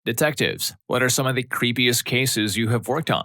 Detectives, what are some of the creepiest cases you have worked on?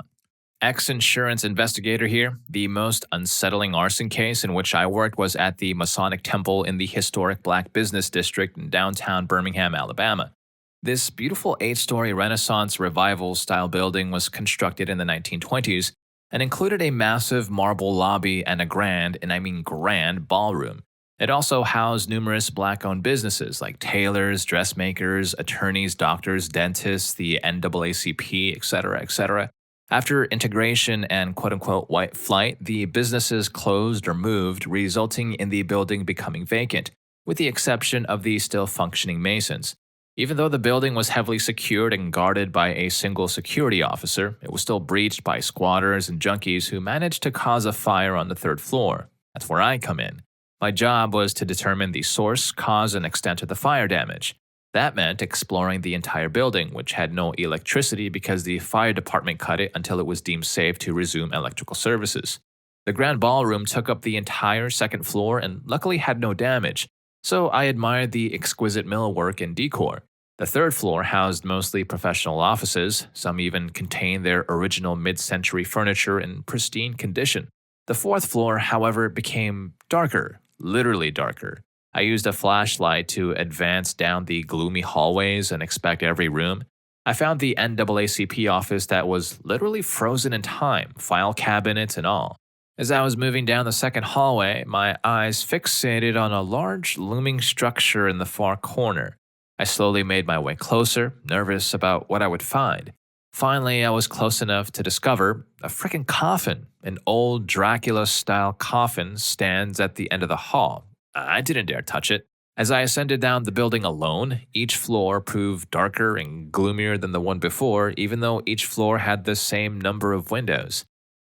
Ex-insurance investigator here. The most unsettling arson case in which I worked was at the Masonic Temple in the historic Black Business District in downtown Birmingham, Alabama. This beautiful 8-story Renaissance revival-style building was constructed in the 1920s and included a massive marble lobby and a grand, and I mean grand, ballroom. It also housed numerous Black-owned businesses like tailors, dressmakers, attorneys, doctors, dentists, the NAACP, etc., etc. After integration and quote-unquote white flight, the businesses closed or moved, resulting in the building becoming vacant, with the exception of the still functioning Masons. Even though the building was heavily secured and guarded by a single security officer, it was still breached by squatters and junkies who managed to cause a fire on the third floor. That's where I come in. My job was to determine the source, cause, and extent of the fire damage. That meant exploring the entire building, which had no electricity because the fire department cut it until it was deemed safe to resume electrical services. The grand ballroom took up the entire second floor and luckily had no damage, so I admired the exquisite millwork and decor. The third floor housed mostly professional offices, some even contained their original mid-century furniture in pristine condition. The fourth floor, however, became darker, literally darker. I used a flashlight to advance down the gloomy hallways and inspect every room. I found the NAACP office that was literally frozen in time, file cabinets and all. As I was moving down the second hallway, my eyes fixated on a large looming structure in the far corner. I slowly made my way closer, nervous about what I would find. Finally, I was close enough to discover a freaking coffin. An old Dracula-style coffin stands at the end of the hall. I didn't dare touch it. As I ascended down the building alone, each floor proved darker and gloomier than the one before, even though each floor had the same number of windows.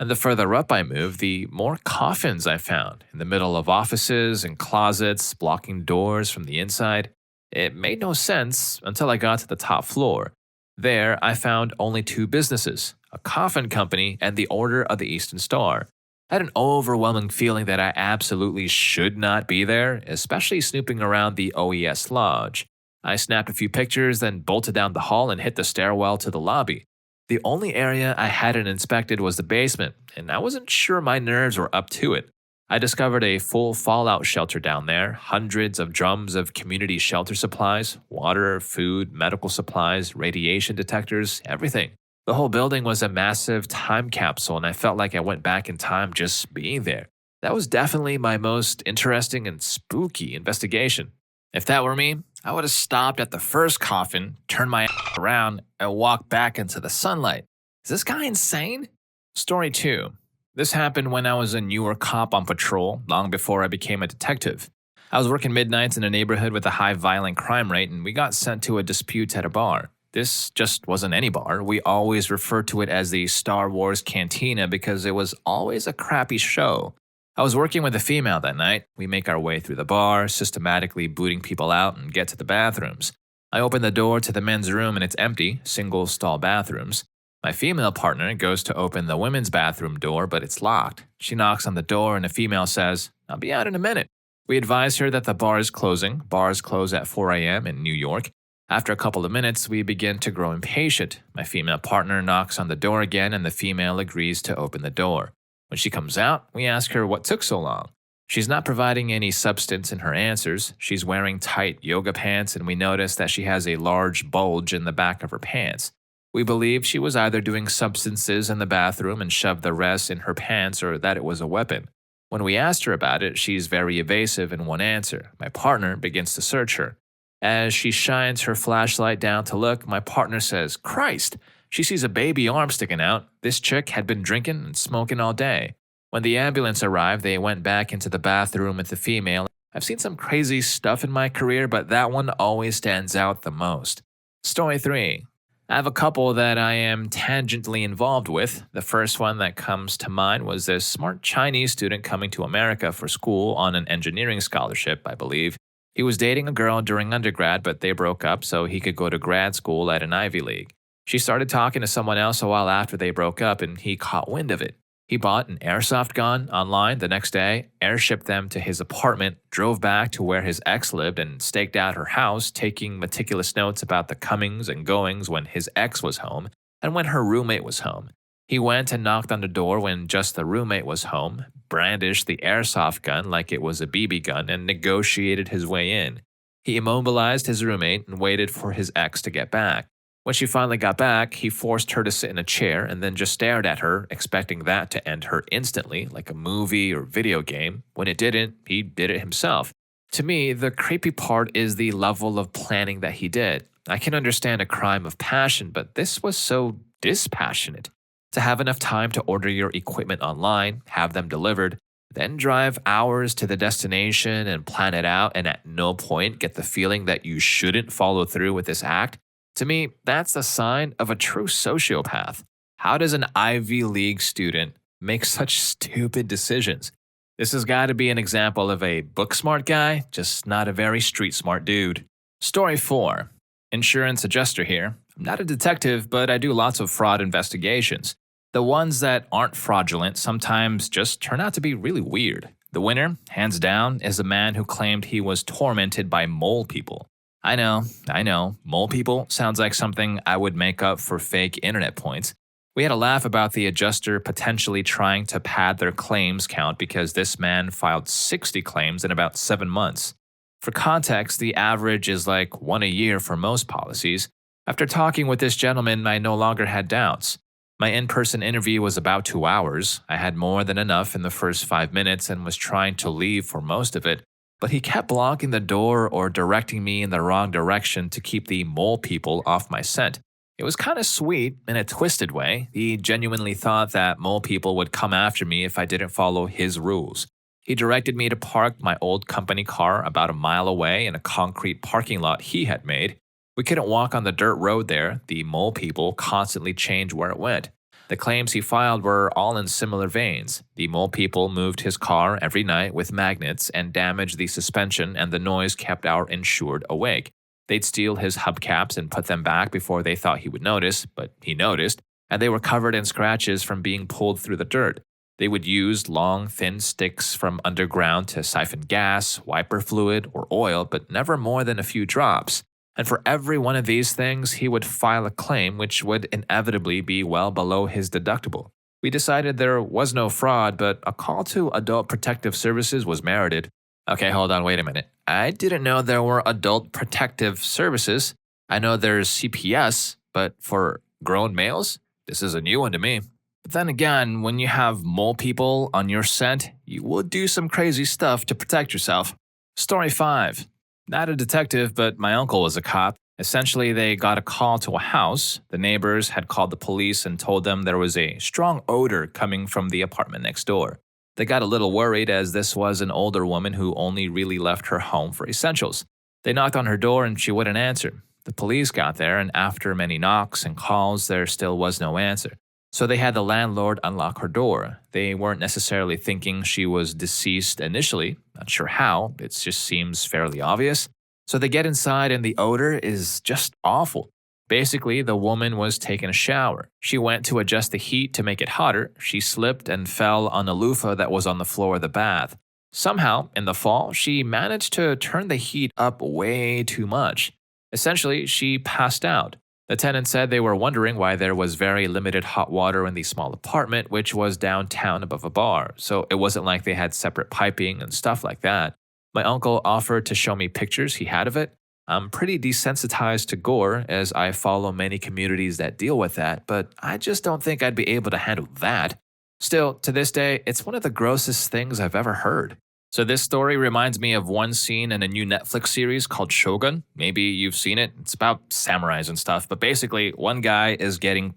And the further up I moved, the more coffins I found, in the middle of offices and closets, blocking doors from the inside. It made no sense until I got to the top floor. There, I found only 2 businesses, a coffin company and the Order of the Eastern Star. I had an overwhelming feeling that I absolutely should not be there, especially snooping around the OES Lodge. I snapped a few pictures, then bolted down the hall and hit the stairwell to the lobby. The only area I hadn't inspected was the basement, and I wasn't sure my nerves were up to it. I discovered a full fallout shelter down there, hundreds of drums of community shelter supplies, water, food, medical supplies, radiation detectors, everything. The whole building was a massive time capsule, and I felt like I went back in time just being there. That was definitely my most interesting and spooky investigation. If that were me, I would have stopped at the first coffin, turned my around, and walked back into the sunlight. Is this guy insane? Story 2. This happened when I was a newer cop on patrol, long before I became a detective. I was working midnights in a neighborhood with a high violent crime rate, and we got sent to a dispute at a bar. This just wasn't any bar. We always referred to it as the Star Wars Cantina because it was always a crappy show. I was working with a female that night. We make our way through the bar, systematically booting people out and get to the bathrooms. I open the door to the men's room and it's empty, single-stall bathrooms. My female partner goes to open the women's bathroom door, but it's locked. She knocks on the door and a female says, "I'll be out in a minute." We advise her that the bar is closing. Bars close at 4 a.m. in New York. After a couple of minutes, we begin to grow impatient. My female partner knocks on the door again and the female agrees to open the door. When she comes out, we ask her what took so long. She's not providing any substance in her answers. She's wearing tight yoga pants and we notice that she has a large bulge in the back of her pants. We believe she was either doing substances in the bathroom and shoved the rest in her pants or that it was a weapon. When we asked her about it, she's very evasive in one answer. My partner begins to search her. As she shines her flashlight down to look, my partner says, "Christ!" She sees a baby arm sticking out. This chick had been drinking and smoking all day. When the ambulance arrived, they went back into the bathroom with the female. I've seen some crazy stuff in my career, but that one always stands out the most. Story 3. I have a couple that I am tangentially involved with. The first one that comes to mind was this smart Chinese student coming to America for school on an engineering scholarship, I believe. He was dating a girl during undergrad, but they broke up so he could go to grad school at an Ivy League. She started talking to someone else a while after they broke up, and he caught wind of it. He bought an airsoft gun online the next day, airshipped them to his apartment, drove back to where his ex lived, and staked out her house, taking meticulous notes about the comings and goings when his ex was home and when her roommate was home. He went and knocked on the door when just the roommate was home, brandished the airsoft gun like it was a BB gun, and negotiated his way in. He immobilized his roommate and waited for his ex to get back. When she finally got back, he forced her to sit in a chair and then just stared at her, expecting that to end her instantly, like a movie or video game. When it didn't, he did it himself. To me, the creepy part is the level of planning that he did. I can understand a crime of passion, but this was so dispassionate. To have enough time to order your equipment online, have them delivered, then drive hours to the destination and plan it out, and at no point get the feeling that you shouldn't follow through with this act. To me, that's the sign of a true sociopath. How does an Ivy League student make such stupid decisions? This has got to be an example of a book smart guy, just not a very street smart dude. Story 4. Insurance adjuster here. I'm not a detective, but I do lots of fraud investigations. The ones that aren't fraudulent sometimes just turn out to be really weird. The winner, hands down, is a man who claimed he was tormented by mole people. I know, mole people sounds like something I would make up for fake internet points. We had a laugh about the adjuster potentially trying to pad their claims count because this man filed 60 claims in about 7 months. For context, the average is like 1 a year for most policies. After talking with this gentleman, I no longer had doubts. My in-person interview was about 2 hours. I had more than enough in the first 5 minutes and was trying to leave for most of it. But he kept blocking the door or directing me in the wrong direction to keep the mole people off my scent. It was kind of sweet in a twisted way. He genuinely thought that mole people would come after me if I didn't follow his rules. He directed me to park my old company car about a mile away in a concrete parking lot he had made. We couldn't walk on the dirt road there. The mole people constantly changed where it went. The claims he filed were all in similar veins. The mole people moved his car every night with magnets and damaged the suspension, and the noise kept our insured awake. They'd steal his hubcaps and put them back before they thought he would notice, but he noticed, and they were covered in scratches from being pulled through the dirt. They would use long, thin sticks from underground to siphon gas, wiper fluid, or oil, but never more than a few drops. And for every one of these things, he would file a claim which would inevitably be well below his deductible. We decided there was no fraud, but a call to Adult Protective Services was merited. Okay, hold on, wait a minute. I didn't know there were Adult Protective Services. I know there's CPS, but for grown males? This is a new one to me. But then again, when you have mole people on your scent, you will do some crazy stuff to protect yourself. Story 5. Not a detective, but my uncle was a cop. Essentially, they got a call to a house. The neighbors had called the police and told them there was a strong odor coming from the apartment next door. They got a little worried as this was an older woman who only really left her home for essentials. They knocked on her door and she wouldn't answer. The police got there, and after many knocks and calls, there still was no answer. So they had the landlord unlock her door. They weren't necessarily thinking she was deceased initially. Not sure how, it just seems fairly obvious. So they get inside and the odor is just awful. Basically, the woman was taking a shower. She went to adjust the heat to make it hotter. She slipped and fell on a loofah that was on the floor of the bath. Somehow, in the fall, she managed to turn the heat up way too much. Essentially, she passed out. The tenant said they were wondering why there was very limited hot water in the small apartment, which was downtown above a bar, so it wasn't like they had separate piping and stuff like that. My uncle offered to show me pictures he had of it. I'm pretty desensitized to gore as I follow many communities that deal with that, but I just don't think I'd be able to handle that. Still, to this day, it's one of the grossest things I've ever heard. So this story reminds me of one scene in a new Netflix series called Shogun. Maybe you've seen it. It's about samurais and stuff, but basically one guy is getting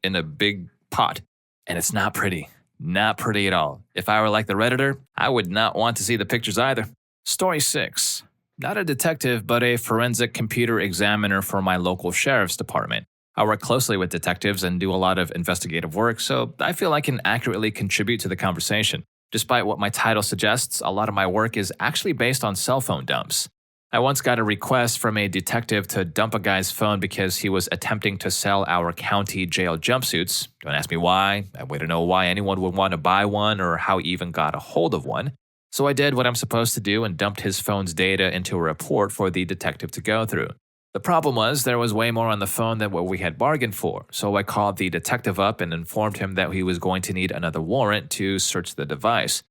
in a big pot, and it's not pretty. Not pretty at all. If I were like the Redditor, I would not want to see the pictures either. Story 6. Not a detective, but a forensic computer examiner for my local sheriff's department. I work closely with detectives and do a lot of investigative work, so I feel I can accurately contribute to the conversation. Despite what my title suggests, a lot of my work is actually based on cell phone dumps. I once got a request from a detective to dump a guy's phone because he was attempting to sell our county jail jumpsuits. Don't ask me why. I wouldn't know why anyone would want to buy one or how he even got a hold of one. So I did what I'm supposed to do and dumped his phone's data into a report for the detective to go through. The problem was there was way more on the phone than what we had bargained for, so I called the detective up and informed him that he was going to need another warrant to search the device.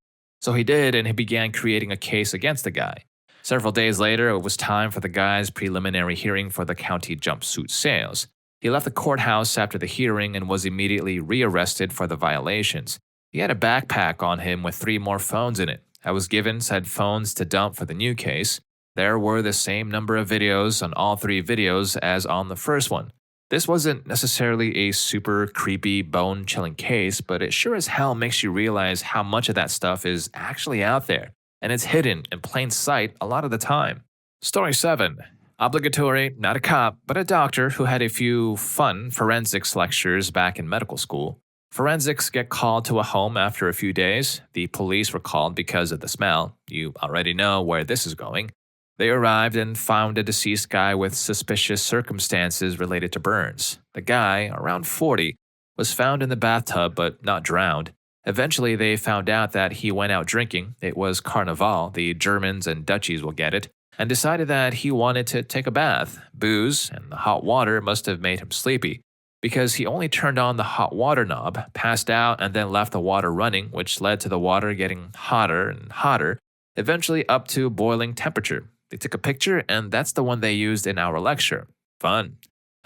So he did, and he began creating a case against the guy. Several days later, it was time for the guy's preliminary hearing for the county jumpsuit sales. He left the courthouse after the hearing and was immediately rearrested for the violations. He had a backpack on him with 3 more phones in it. I was given said phones to dump for the new case. There were the same number of videos on all 3 videos as on the first one. This wasn't necessarily a super creepy, bone-chilling case, but it sure as hell makes you realize how much of that stuff is actually out there, and it's hidden in plain sight a lot of the time. Story 7. Obligatory, not a cop, but a doctor who had a few fun forensics lectures back in medical school. Forensics get called to a home after a few days. The police were called because of the smell. You already know where this is going. They arrived and found a deceased guy with suspicious circumstances related to burns. The guy, around 40, was found in the bathtub but not drowned. Eventually, they found out that he went out drinking. It was Carnival, the Germans and Dutchies will get it, and decided that he wanted to take a bath. Booze and the hot water must have made him sleepy, because he only turned on the hot water knob, passed out, and then left the water running, which led to the water getting hotter and hotter, eventually up to boiling temperature. They took a picture, and that's the one they used in our lecture. Fun.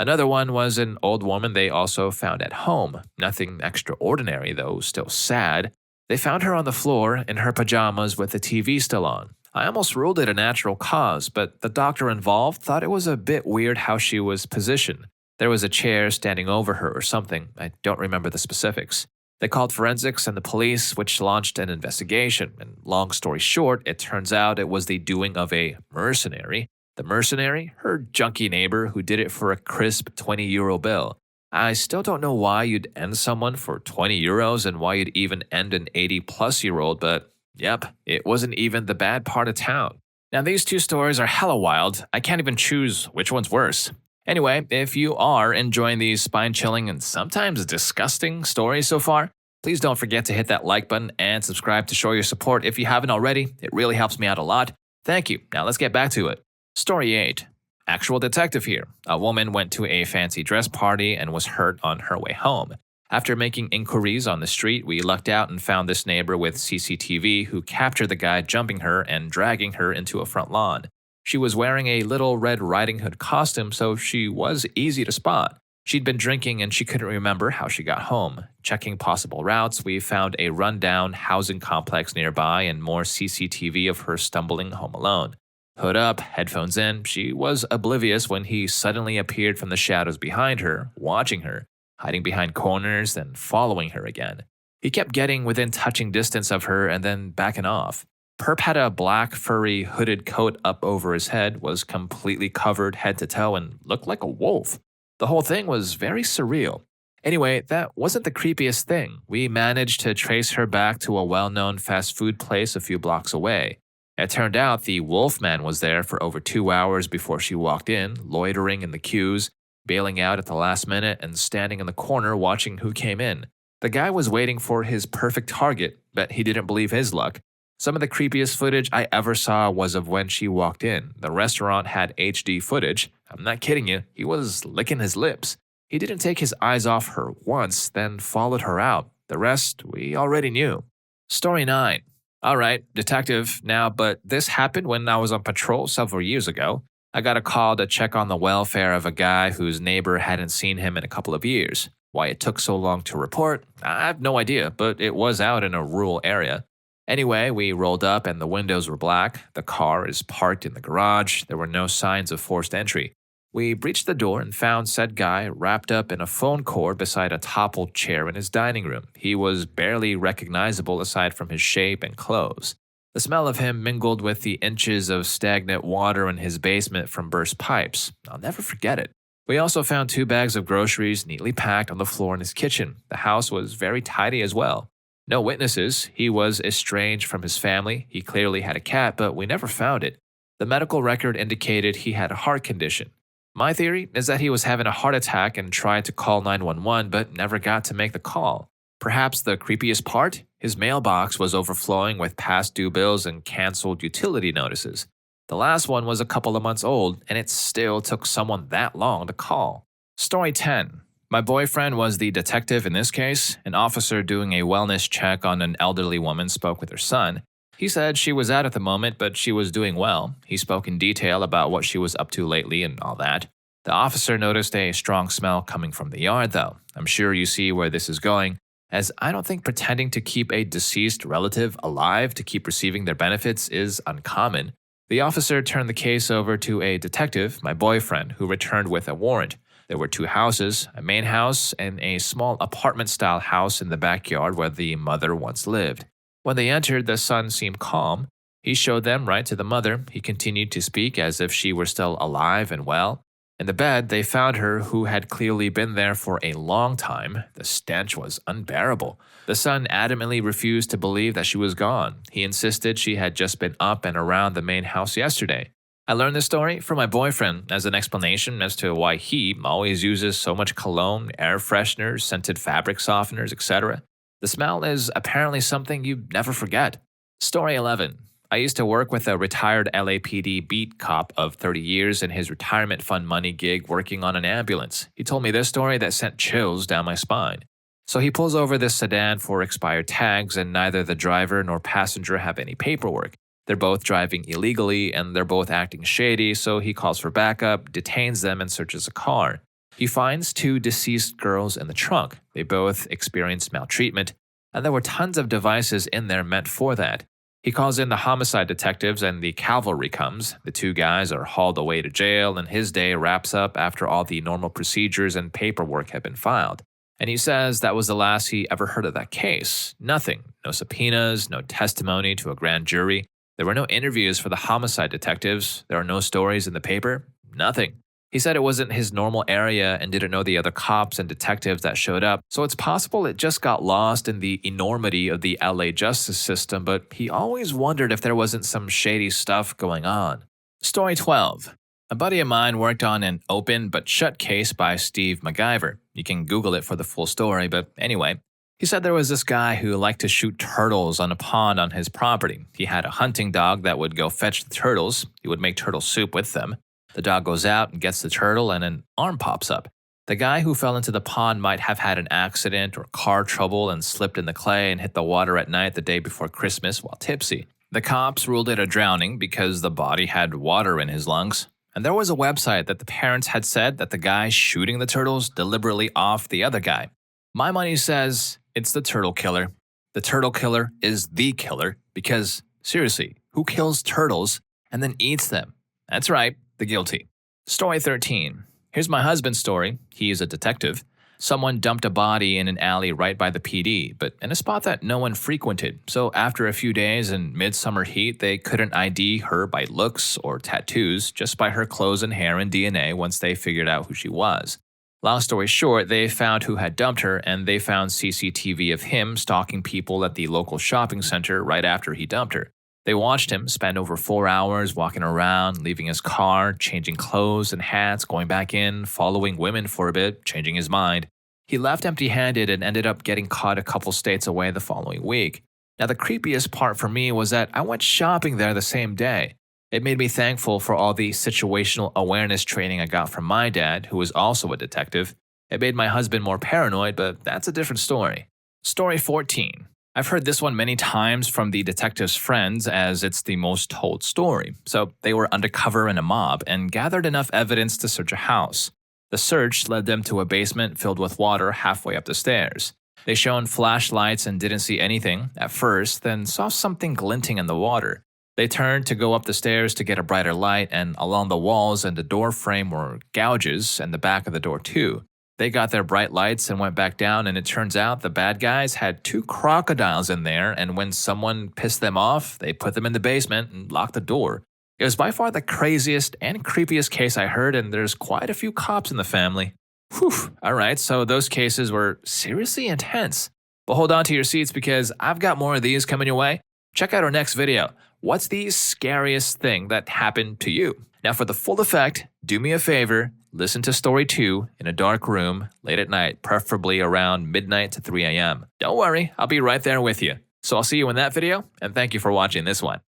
Another one was an old woman they also found at home. Nothing extraordinary, though, still sad. They found her on the floor in her pajamas with the TV still on. I almost ruled it a natural cause, but the doctor involved thought it was a bit weird how she was positioned. There was a chair standing over her or something. I don't remember the specifics. They called forensics and the police, which launched an investigation. And long story short, it turns out it was the doing of a mercenary. The mercenary? Her junkie neighbor who did it for a crisp 20-euro bill. I still don't know why you'd end someone for 20 euros and why you'd even end an 80-plus-year-old, but yep, it wasn't even the bad part of town. Now, these 2 stories are hella wild. I can't even choose which one's worse. Anyway, if you are enjoying these spine-chilling and sometimes disgusting stories so far, please don't forget to hit that like button and subscribe to show your support if you haven't already. It really helps me out a lot. Thank you. Now let's get back to it. Story 8. Actual detective here. A woman went to a fancy dress party and was hurt on her way home. After making inquiries on the street, we lucked out and found this neighbor with CCTV who captured the guy jumping her and dragging her into a front lawn. She was wearing a Little Red Riding Hood costume, so she was easy to spot. She'd been drinking and she couldn't remember how she got home. Checking possible routes, we found a rundown housing complex nearby and more CCTV of her stumbling home alone. Hood up, headphones in, she was oblivious when he suddenly appeared from the shadows behind her, watching her, hiding behind corners, then following her again. He kept getting within touching distance of her and then backing off. Perp had a black, furry, hooded coat up over his head, was completely covered head to toe, and looked like a wolf. The whole thing was very surreal. Anyway, that wasn't the creepiest thing. We managed to trace her back to a well-known fast food place a few blocks away. It turned out the Wolfman was there for over 2 hours before she walked in, loitering in the queues, bailing out at the last minute, and standing in the corner watching who came in. The guy was waiting for his perfect target, but he didn't believe his luck. Some of the creepiest footage I ever saw was of when she walked in. The restaurant had HD footage. I'm not kidding you, he was licking his lips. He didn't take his eyes off her once, then followed her out. The rest, we already knew. Story 9. Alright, detective now, but this happened when I was on patrol several years ago. I got a call to check on the welfare of a guy whose neighbor hadn't seen him in a couple of years. Why it took so long to report, I have no idea, but it was out in a rural area. Anyway, we rolled up and the windows were black. The car is parked in the garage. There were no signs of forced entry. We breached the door and found said guy wrapped up in a phone cord beside a toppled chair in his dining room. He was barely recognizable aside from his shape and clothes. The smell of him mingled with the inches of stagnant water in his basement from burst pipes. I'll never forget it. We also found 2 bags of groceries neatly packed on the floor in his kitchen. The house was very tidy as well. No witnesses. He was estranged from his family. He clearly had a cat, but we never found it. The medical record indicated he had a heart condition. My theory is that he was having a heart attack and tried to call 911 but never got to make the call. Perhaps the creepiest part? His mailbox was overflowing with past due bills and canceled utility notices. The last one was a couple of months old, and it still took someone that long to call. Story 10. My boyfriend was the detective in this case. An officer doing a wellness check on an elderly woman spoke with her son. He said she was out at the moment, but she was doing well. He spoke in detail about what she was up to lately and all that. The officer noticed a strong smell coming from the yard, though. I'm sure you see where this is going, as I don't think pretending to keep a deceased relative alive to keep receiving their benefits is uncommon. The officer turned the case over to a detective, my boyfriend, who returned with a warrant. There were 2 houses, a main house and a small apartment-style house in the backyard where the mother once lived. When they entered, the son seemed calm. He showed them right to the mother. He continued to speak as if she were still alive and well. In the bed, they found her, who had clearly been there for a long time. The stench was unbearable. The son adamantly refused to believe that she was gone. He insisted she had just been up and around the main house yesterday. I learned this story from my boyfriend as an explanation as to why he always uses so much cologne, air fresheners, scented fabric softeners, etc. The smell is apparently something you never forget. Story 11. I used to work with a retired LAPD beat cop of 30 years in his retirement fund money gig working on an ambulance. He told me this story that sent chills down my spine. So he pulls over this sedan for expired tags, and neither the driver nor passenger have any paperwork. They're both driving illegally and they're both acting shady, so he calls for backup, detains them, and searches a car. He finds 2 deceased girls in the trunk. They both experienced maltreatment, and there were tons of devices in there meant for that. He calls in the homicide detectives and the cavalry comes. The 2 guys are hauled away to jail, and his day wraps up after all the normal procedures and paperwork have been filed. And he says that was the last he ever heard of that case. Nothing. No subpoenas, no testimony to a grand jury. There were no interviews for the homicide detectives. There are no stories in the paper. Nothing. He said it wasn't his normal area and didn't know the other cops and detectives that showed up, so it's possible it just got lost in the enormity of the LA justice system, but he always wondered if there wasn't some shady stuff going on. Story 12. A buddy of mine worked on an open but shut case by Steve MacGyver. You can Google it for the full story, but anyway. He said there was this guy who liked to shoot turtles on a pond on his property. He had a hunting dog that would go fetch the turtles. He would make turtle soup with them. The dog goes out and gets the turtle, and an arm pops up. The guy who fell into the pond might have had an accident or car trouble and slipped in the clay and hit the water at night the day before Christmas while tipsy. The cops ruled it a drowning because the body had water in his lungs. And there was a website that the parents had said that the guy shooting the turtles deliberately offed the other guy. My money says it's the turtle killer. The turtle killer is the killer because, seriously, who kills turtles and then eats them? That's right, the guilty. Story 13. Here's my husband's story. He is a detective. Someone dumped a body in an alley right by the PD, but in a spot that no one frequented. So after a few days in midsummer heat, they couldn't ID her by looks or tattoos, just by her clothes and hair and DNA once they figured out who she was. Long story short, they found who had dumped her, and they found CCTV of him stalking people at the local shopping center right after he dumped her. They watched him spend over 4 hours walking around, leaving his car, changing clothes and hats, going back in, following women for a bit, changing his mind. He left empty-handed and ended up getting caught a couple states away the following week. Now, the creepiest part for me was that I went shopping there the same day. It made me thankful for all the situational awareness training I got from my dad, who was also a detective. It made my husband more paranoid, but that's a different story. Story 14. I've heard this one many times from the detective's friends as it's the most told story. So they were undercover in a mob and gathered enough evidence to search a house. The search led them to a basement filled with water halfway up the stairs. They shone flashlights and didn't see anything at first, then saw something glinting in the water. They turned to go up the stairs to get a brighter light, and along the walls and the door frame were gouges and the back of the door too. They got their bright lights and went back down, and it turns out the bad guys had 2 crocodiles in there, and when someone pissed them off, they put them in the basement and locked the door. It was by far the craziest and creepiest case I heard, and there's quite a few cops in the family. Whew, alright, so those cases were seriously intense. But hold on to your seats because I've got more of these coming your way. Check out our next video. What's the scariest thing that happened to you? Now, for the full effect, do me a favor, listen to story 2 in a dark room late at night, preferably around midnight to 3 a.m. Don't worry, I'll be right there with you. So I'll see you in that video, and thank you for watching this one.